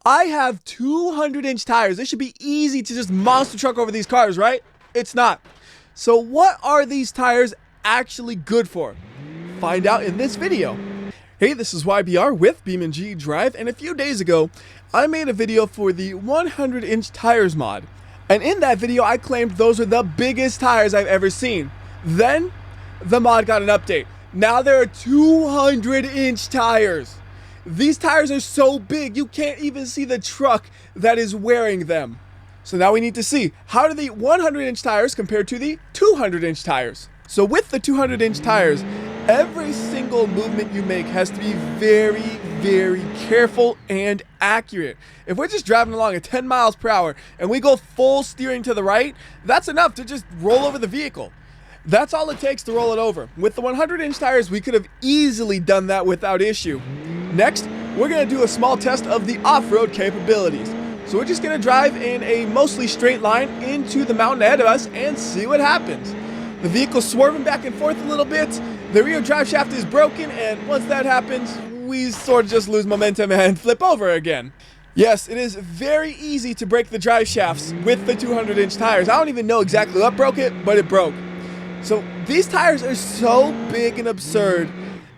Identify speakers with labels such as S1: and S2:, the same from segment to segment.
S1: I have 200-inch tires. This should be easy to just monster truck over these cars, right? It's not. So what are these tires actually good for? Find out in this video. Hey, this is WhyBeAre with BeamNG.drive, and a few days ago, I made a video for the 100-inch tires mod. And in that video, I claimed those are the biggest tires I've ever seen. Then, the mod got an update. Now there are 200-inch tires. These tires are so big, you can't even see the truck that is wearing them. So now we need to see, how do the 100-inch tires compare to the 200-inch tires? So with the 200-inch tires, every single movement you make has to be very, very careful and accurate. If we're just driving along at 10 miles per hour and we go full steering to the right, that's enough to just roll over the vehicle. That's all it takes to roll it over. With the 100-inch tires, we could have easily done that without issue. Next, we're going to do a small test of the off-road capabilities. So we're just going to drive in a mostly straight line into the mountain ahead of us and see what happens. The vehicle's swerving back and forth a little bit, the rear drive shaft is broken, and once that happens, we sort of just lose momentum and flip over again. Yes, it is very easy to break the drive shafts with the 200-inch tires. I don't even know exactly what broke it, but it broke. So these tires are so big and absurd,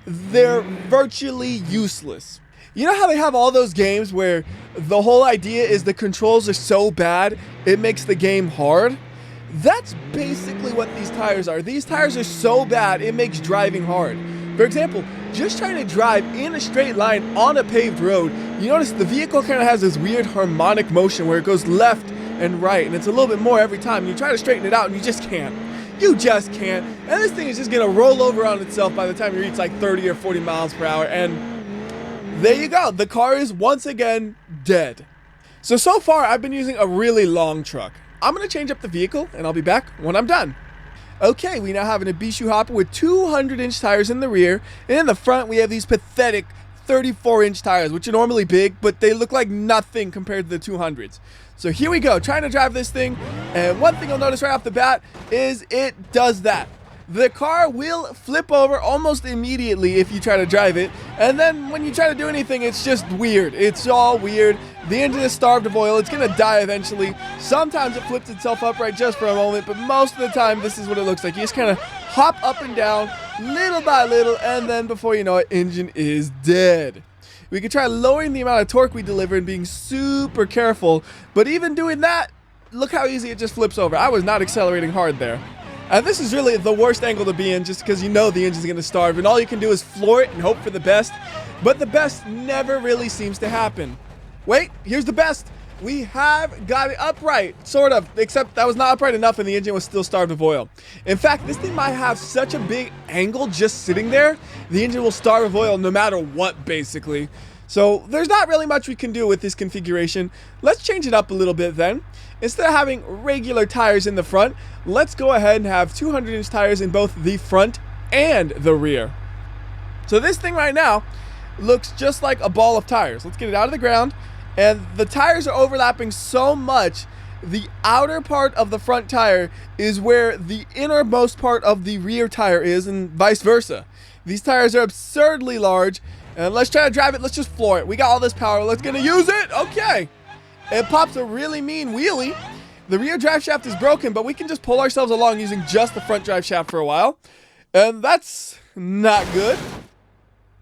S1: they're virtually useless. You know how they have all those games where the whole idea is the controls are so bad, it makes the game hard? That's basically what these tires are. These tires are so bad, it makes driving hard. For example, just trying to drive in a straight line on a paved road, you notice the vehicle kind of has this weird harmonic motion where it goes left and right, and it's a little bit more every time. You try to straighten it out and you just can't. You just can't. And this thing is just going to roll over on itself by the time you reach like 30 or 40 miles per hour, and there you go. The car is once again dead. So far, I've been using a really long truck. I'm going to change up the vehicle, and I'll be back when I'm done. Okay, we now have an Ibishu hopper with 200-inch tires in the rear, and in the front, we have these pathetic 34-inch tires, which are normally big, but they look like nothing compared to the 200s. So here we go, trying to drive this thing, and one thing you'll notice right off the bat is it does that. The car will flip over almost immediately if you try to drive it, and then when you try to do anything, it's just weird. It's all weird. The engine is starved of oil. It's going to die eventually. Sometimes it flips itself upright just for a moment, but most of the time, this is what it looks like. You just kind of hop up and down little by little, and then before you know it, engine is dead. We could try lowering the amount of torque we deliver and being super careful, but even doing that, look how easy it just flips over. I was not accelerating hard there. And this is really the worst angle to be in just because you know the engine's going to starve and all you can do is floor it and hope for the best. But the best never really seems to happen. Wait, here's the best. We have got it upright, sort of, except that was not upright enough and the engine was still starved of oil. In fact, this thing might have such a big angle just sitting there, the engine will starve of oil no matter what, basically. So there's not really much we can do with this configuration. Let's change it up a little bit then. Instead of having regular tires in the front, let's go ahead and have 200-inch tires in both the front and the rear. So this thing right now looks just like a ball of tires. Let's get it out of the ground. And the tires are overlapping so much, the outer part of the front tire is where the innermost part of the rear tire is, and vice versa. These tires are absurdly large, and let's try to drive it. Let's just floor it. We got all this power. Let's gonna use it. Okay. It pops a really mean wheelie. The rear drive shaft is broken, but we can just pull ourselves along using just the front drive shaft for a while. And that's not good.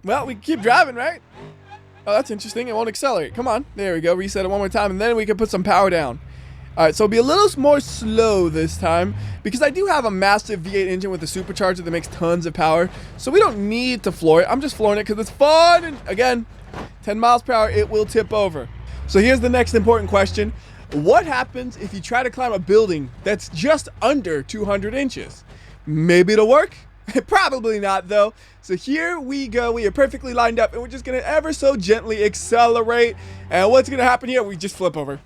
S1: Well, we can keep driving, right? Oh, that's interesting. It won't accelerate. Come on. There we go. Reset it one more time, and then we can put some power down. All right, so it'll be a little more slow this time because I do have a massive V8 engine with a supercharger that makes tons of power. So we don't need to floor it. I'm just flooring it because it's fun. And again, 10 miles per hour, it will tip over. So here's the next important question. What happens if you try to climb a building that's just under 200 inches? Maybe it'll work. Probably not though. So here we go. We are perfectly lined up and we're just going to ever so gently accelerate. And what's going to happen here? We just flip over.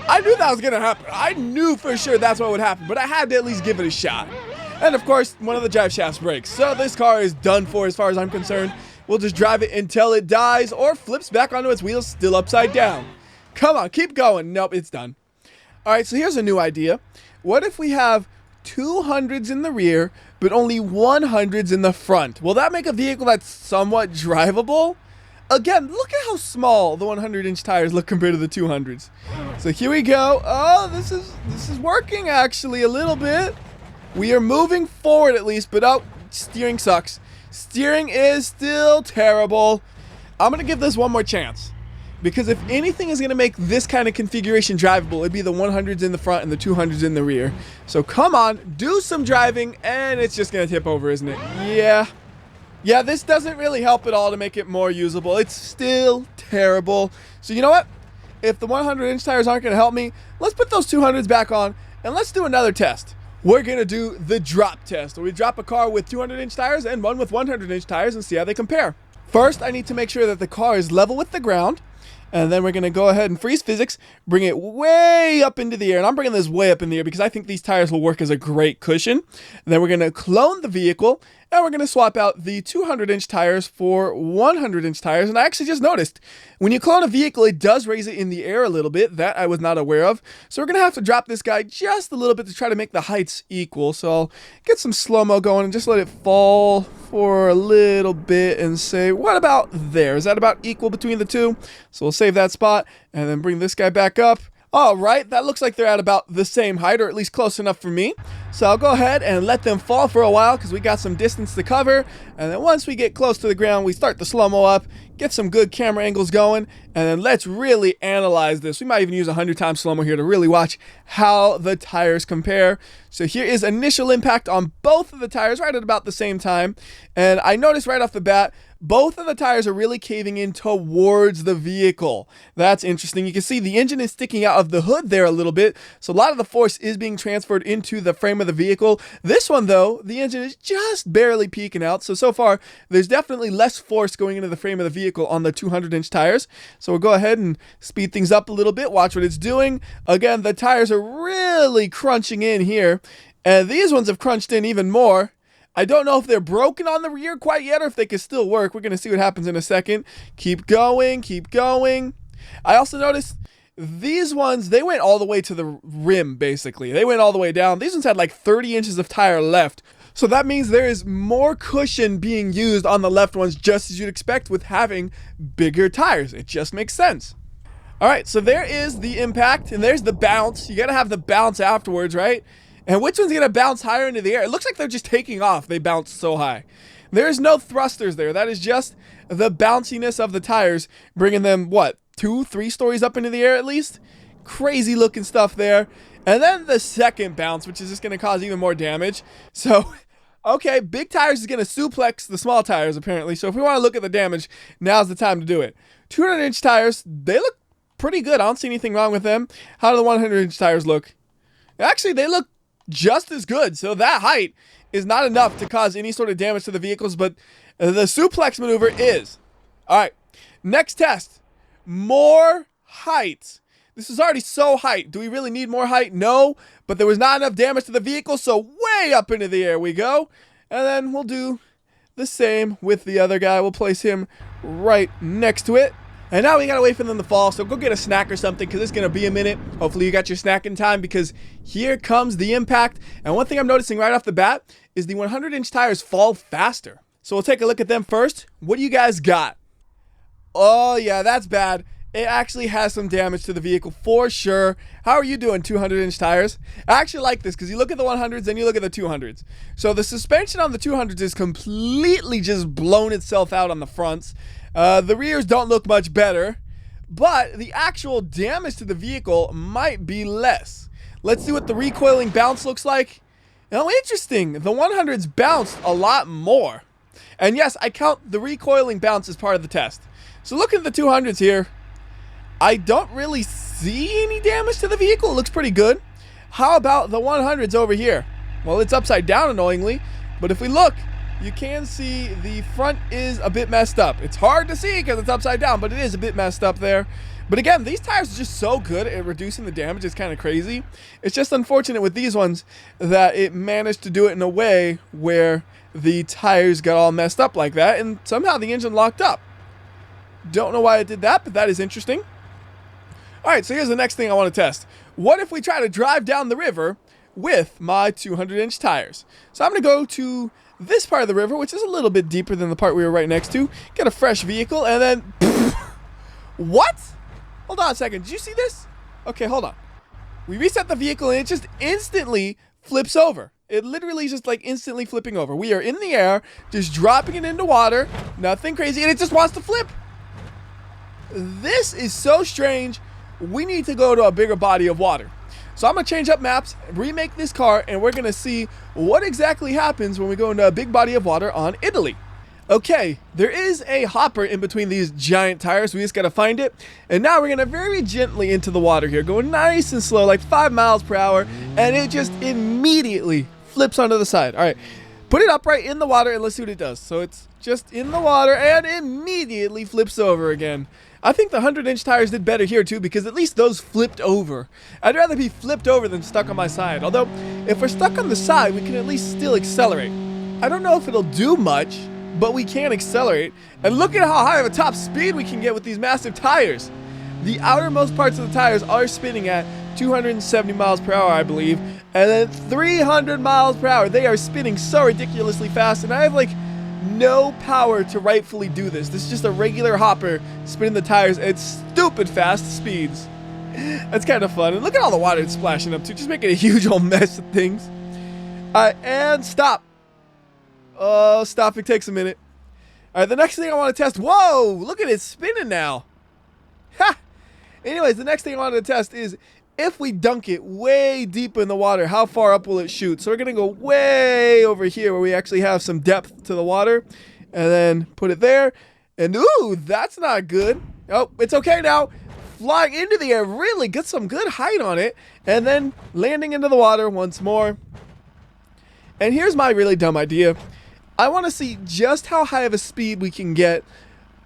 S1: I knew that was going to happen. I knew for sure that's what would happen, but I had to at least give it a shot. And of course, one of the drive shafts breaks. So this car is done for as far as I'm concerned. We'll just drive it until it dies or flips back onto its wheels still upside down. Come on, keep going. Nope, it's done. All right, so here's a new idea. What if we have 200s in the rear, but only 100s in the front? Will that make a vehicle that's somewhat drivable? again, look at how small the 100-inch tires look compared to the 200s. So here we go. Oh, this is working actually a little bit. We are moving forward at least, but oh, steering sucks. Steering is still terrible. I'm going to give this one more chance. Because if anything is going to make this kind of configuration drivable, it'd be the 100s in the front and the 200s in the rear. So come on, do some driving, and it's just going to tip over, isn't it? Yeah. Yeah, this doesn't really help at all to make it more usable. It's still terrible. So you know what? If the 100-inch tires aren't going to help me, let's put those 200s back on, and let's do another test. We're going to do the drop test, where we drop a car with 200-inch tires and one with 100-inch tires and see how they compare. First, I need to make sure that the car is level with the ground. And then we're going to go ahead and freeze physics, bring it way up into the air. And I'm bringing this way up in the air because I think these tires will work as a great cushion. And then we're going to clone the vehicle, and we're going to swap out the 200-inch tires for 100-inch tires. And I actually just noticed, when you clone a vehicle, it does raise it in the air a little bit. That I was not aware of. So we're going to have to drop this guy just a little bit to try to make the heights equal. So I'll get some slow-mo going and just let it fall for a little bit and say, what about there? Is that about equal between the two? So we'll save that spot and then bring this guy back up. All right, that looks like they're at about the same height, or at least close enough for me. So I'll go ahead and let them fall for a while because we got some distance to cover. And then once we get close to the ground, we start the slow-mo up, get some good camera angles going, and then let's really analyze this. We might even use 100 times slow-mo here to really watch how the tires compare. So here is initial impact on both of the tires right at about the same time. And I noticed right off the bat, both of the tires are really caving in towards the vehicle. That's interesting. You can see the engine is sticking out of the hood there a little bit. So a lot of the force is being transferred into the frame of the vehicle. This one, though, the engine is just barely peeking out. So far, there's definitely less force going into the frame of the vehicle on the 200-inch tires. So we'll go ahead and speed things up a little bit. Watch what it's doing. Again, the tires are really crunching in here. And these ones have crunched in even more. I don't know if they're broken on the rear quite yet or if they can still work. We're going to see what happens in a second. Keep going, keep going. I also noticed these ones, they went all the way to the rim, basically. They went all the way down. These ones had like 30 inches of tire left. So that means there is more cushion being used on the left ones, just as you'd expect with having bigger tires. It just makes sense. All right, so there is the impact, and there's the bounce. You got to have the bounce afterwards, right? And which one's going to bounce higher into the air? It looks like they're just taking off. They bounce so high. There's no thrusters there. That is just the bounciness of the tires, bringing them, what, 2-3 stories up into the air at least? Crazy looking stuff there. And then the second bounce, which is just going to cause even more damage. So, okay, big tires is going to suplex the small tires, apparently. So if we want to look at the damage, now's the time to do it. 200-inch tires, they look pretty good. I don't see anything wrong with them. How do the 100-inch tires look? Actually, they look just as good. So that height is not enough to cause any sort of damage to the vehicles, but the suplex maneuver is. All right, next test. More height. This is already so height. Do we really need more height? No, but there was not enough damage to the vehicle, so way up into the air we go. And then we'll do the same with the other guy. We'll place him right next to it. And now we gotta wait for them to fall, so go get a snack or something because it's gonna be a minute. Hopefully you got your snack in time because here comes the impact. And one thing I'm noticing right off the bat is the 100-inch tires fall faster. So we'll take a look at them first. What do you guys got? Oh yeah, that's bad. It actually has some damage to the vehicle for sure. How are you doing, 200-inch tires? I actually like this because you look at the 100s and you look at the 200s. So the suspension on the 200s is completely just blown itself out on the fronts. The rears don't look much better, but the actual damage to the vehicle might be less. Let's see what the recoiling bounce looks like. Oh, interesting. The 100s bounced a lot more. And yes, I count the recoiling bounce as part of the test. So looking at the 200s here, I don't really see any damage to the vehicle. It looks pretty good. How about the 100s over here? Well, it's upside down annoyingly, but if we look, you can see the front is a bit messed up. It's hard to see because it's upside down, but it is a bit messed up there. But again, these tires are just so good at reducing the damage. It's kind of crazy. It's just unfortunate with these ones that it managed to do it in a way where the tires got all messed up like that, and somehow the engine locked up. Don't know why it did that, but that is interesting. All right, so here's the next thing I want to test. What if we try to drive down the river with my 200-inch tires? So I'm going to go to this part of the river, which is a little bit deeper than the part we were right next to. Get a fresh vehicle, and then... What? Hold on a second. Did you see this? Okay, hold on. We reset the vehicle, and it just instantly flips over. It literally is just like instantly flipping over. We are in the air, just dropping it into water. Nothing crazy, and it just wants to flip. This is so strange. We need to go to a bigger body of water. So I'm going to change up maps, remake this car, and we're going to see what exactly happens when we go into a big body of water on Italy. Okay, there is a hopper in between these giant tires. We just got to find it. And now we're going to very gently into the water here, going nice and slow, like 5 miles per hour, and it just immediately flips onto the side. All right, put it upright in the water, and let's see what it does. So it's just in the water and immediately flips over again. I think the 100-inch tires did better here too, because at least those flipped over. I'd rather be flipped over than stuck on my side. Although, if we're stuck on the side, we can at least still accelerate. I don't know if it'll do much, but we can accelerate. And look at how high of a top speed we can get with these massive tires. The outermost parts of the tires are spinning at 270 miles per hour, I believe. And then 300 miles per hour. They are spinning so ridiculously fast, and I have like no power to rightfully do this. This is just a regular hopper spinning the tires at stupid fast speeds. That's kind of fun. And look at all the water it's splashing up too, just making a huge old mess of things. Alright, and stop. Oh, stopping takes a minute. Alright, the next thing I want to test. Whoa, look at it spinning now. Ha! Anyways, the next thing I wanted to test is if we dunk it way deep in the water, how far up will it shoot? So we're going to go way over here where we actually have some depth to the water. And then put it there. And ooh, that's not good. Oh, it's okay now. Flying into the air, really get some good height on it. And then landing into the water once more. And here's my really dumb idea. I want to see just how high of a speed we can get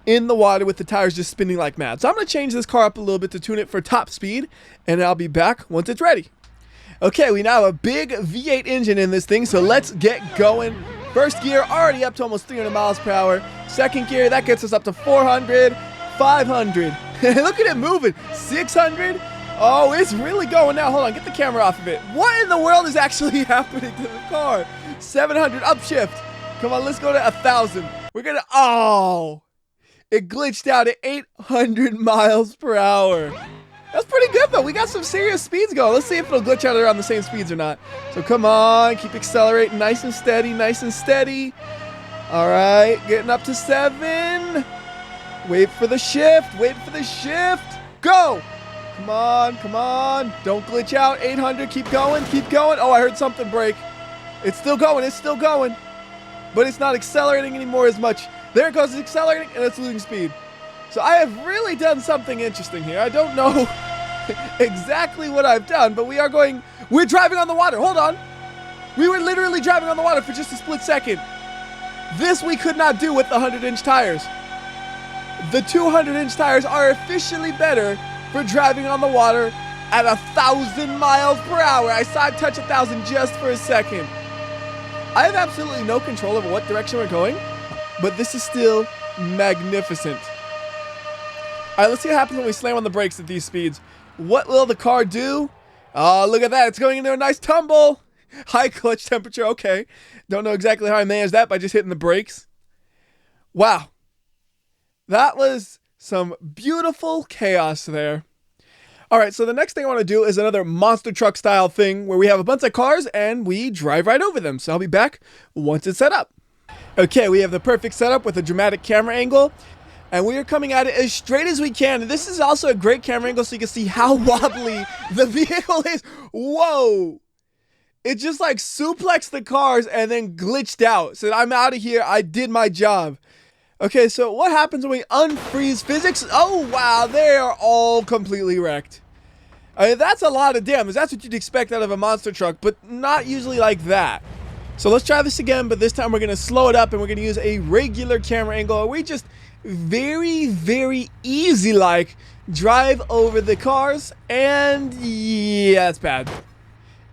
S1: in the water with the tires just spinning like mad. So I'm going to change this car up a little bit to tune it for top speed, and I'll be back once it's ready. Okay, we now have a big V8 engine in this thing, so let's get going. First gear already up to almost 300 miles per hour. Second gear, that gets us up to 400, 500. Look at it moving. 600. Oh, it's really going now. Hold on, get the camera off of it. What in the world is actually happening to the car? 700, upshift. Come on, let's go to 1,000. We're gonna, oh. It glitched out at 800 miles per hour. That's pretty good, though. We got some serious speeds going. Let's see if it'll glitch out around the same speeds or not. So come on, keep accelerating nice and steady, nice and steady. All right, getting up to 7. Wait for the shift, wait for the shift. Go. Come on, come on. Don't glitch out. 800, keep going, keep going. Oh, I heard something break. It's still going, it's still going. But it's not accelerating anymore as much. There it goes, it's accelerating, and it's losing speed. So I have really done something interesting here. I don't know exactly what I've done, but we're driving on the water. Hold on. We were literally driving on the water for just a split second. This we could not do with the 100-inch tires. The 200-inch tires are officially better for driving on the water at 1,000 miles per hour. I saw it touch 1,000 just for a second. I have absolutely no control over what direction we're going, but this is still magnificent. All right, let's see what happens when we slam on the brakes at these speeds. What will the car do? Oh, look at that. It's going into a nice tumble. High clutch temperature. Okay. Don't know exactly how I managed that by just hitting the brakes. Wow. That was some beautiful chaos there. All right, so the next thing I want to do is another monster truck style thing where we have a bunch of cars and we drive right over them. So I'll be back once it's set up. Okay, we have the perfect setup with a dramatic camera angle, and we are coming at it as straight as we can. And this is also a great camera angle so you can see how wobbly the vehicle is. Whoa! It just like suplexed the cars and then glitched out. Said, I'm out of here. I did my job. Okay, so what happens when we unfreeze physics? Oh, wow, they are all completely wrecked. I mean, that's a lot of damage. That's what you'd expect out of a monster truck, but not usually like that. So let's try this again, but this time we're going to slow it up and we're going to use a regular camera angle. We just very, very easy like drive over the cars, and yeah, that's bad.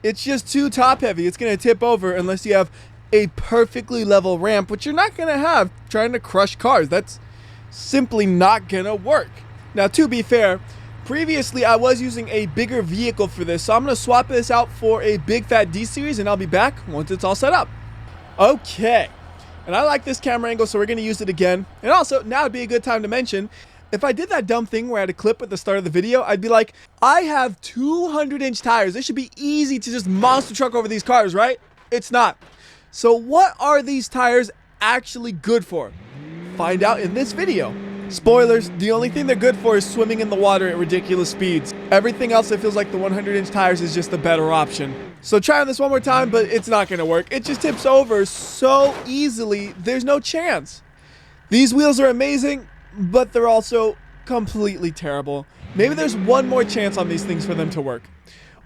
S1: It's just too top heavy. It's going to tip over unless you have a perfectly level ramp, which you're not going to have trying to crush cars. That's simply not going to work. Now, to be fair, previously I was using a bigger vehicle for this, so I'm going to swap this out for a big fat D series, and I'll be back once it's all set up. Okay, And I like this camera angle, so we're going to use it again. And also, now would be a good time to mention, if I did that dumb thing where I had a clip at the start of the video, I'd be like, I have 200-inch tires. It should be easy to just monster truck over these cars, right? It's not. So what are these tires actually good for? Find out in this video. Spoilers, the only thing they're good for is swimming in the water at ridiculous speeds. Everything else, it feels like the 100-inch tires is just a better option. So try on this one more time, but it's not going to work. It just tips over so easily, there's no chance. These wheels are amazing, but they're also completely terrible. Maybe there's one more chance on these things for them to work.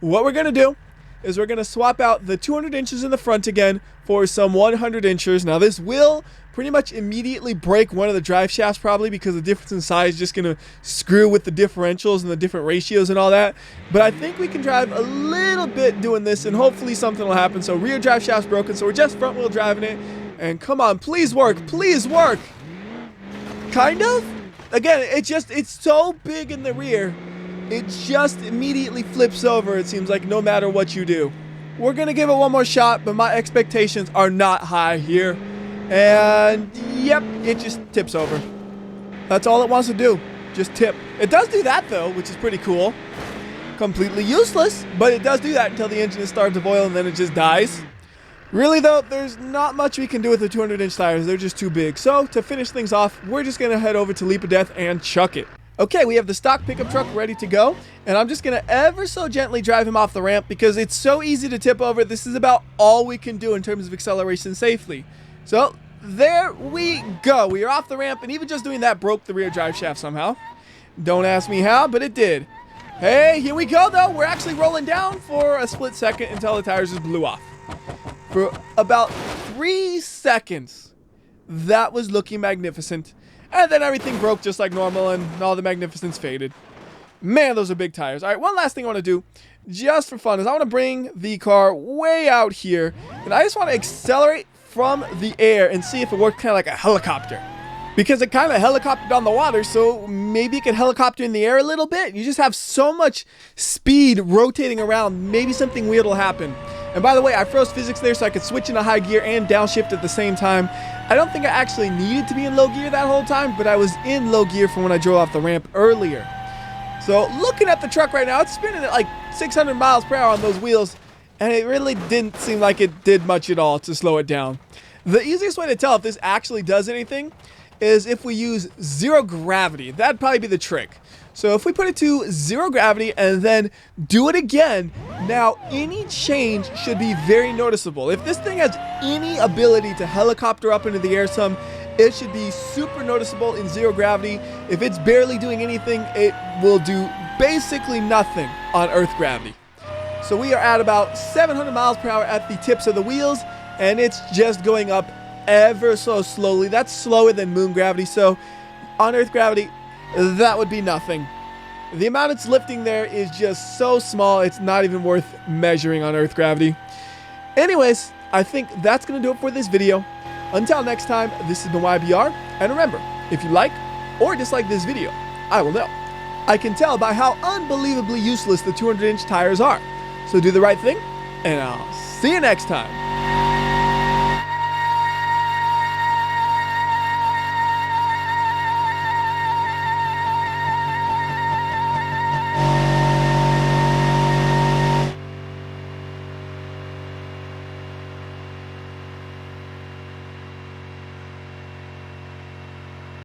S1: What we're going to do is we're going to swap out the 200 inches in the front again for some 100 inches. Now this will pretty much immediately break one of the drive shafts probably, because the difference in size is just going to screw with the differentials and the different ratios and all that. But I think we can drive a little bit doing this, and hopefully something will happen. So rear drive shaft's broken, so we're just front wheel driving it. And come on, please work, please work. Kind of. Again, it's so big in the rear, it just immediately flips over, it seems like, no matter what you do. We're going to give it one more shot, but my expectations are not high here. And, yep, it just tips over. That's all it wants to do, just tip. It does do that, though, which is pretty cool. Completely useless, but it does do that until the engine is started to boil, and then it just dies. Really, though, there's not much we can do with the 200-inch tires. They're just too big. So, to finish things off, we're just going to head over to Leap of Death and chuck it. Okay, we have the stock pickup truck ready to go, and I'm just going to ever so gently drive him off the ramp because it's so easy to tip over. This is about all we can do in terms of acceleration safely. So, there we go. We are off the ramp, and even just doing that broke the rear drive shaft somehow. Don't ask me how, but it did. Hey, here we go, though. We're actually rolling down for a split second until the tires just blew off. For about 3 seconds, that was looking magnificent. And then everything broke just like normal and all the magnificence faded. Man, those are big tires. All right, one last thing I want to do, just for fun, is I want to bring the car way out here. And I just want to accelerate from the air and see if it worked kind of like a helicopter. Because it kind of helicoptered on the water, so maybe it could helicopter in the air a little bit. You just have so much speed rotating around, maybe something weird will happen. And by the way, I froze physics there so I could switch into high gear and downshift at the same time. I don't think I actually needed to be in low gear that whole time, but I was in low gear from when I drove off the ramp earlier. So looking at the truck right now, it's spinning at like 600 miles per hour on those wheels, and it really didn't seem like it did much at all to slow it down. The easiest way to tell if this actually does anything is if we use zero gravity. That'd probably be the trick. So if we put it to zero gravity and then do it again, now any change should be very noticeable. If this thing has any ability to helicopter up into the air some, it should be super noticeable in zero gravity. If it's barely doing anything, it will do basically nothing on Earth gravity. So we are at about 700 miles per hour at the tips of the wheels, and it's just going up ever so slowly. That's slower than moon gravity, so on Earth gravity, that would be nothing. The amount it's lifting there is just so small, it's not even worth measuring on Earth gravity. Anyways, I think that's going to do it for this video. Until next time, this has been WhyBeAre, and remember, if you like or dislike this video, I will know. I can tell by how unbelievably useless the 200-inch tires are. So do the right thing, and I'll see you next time.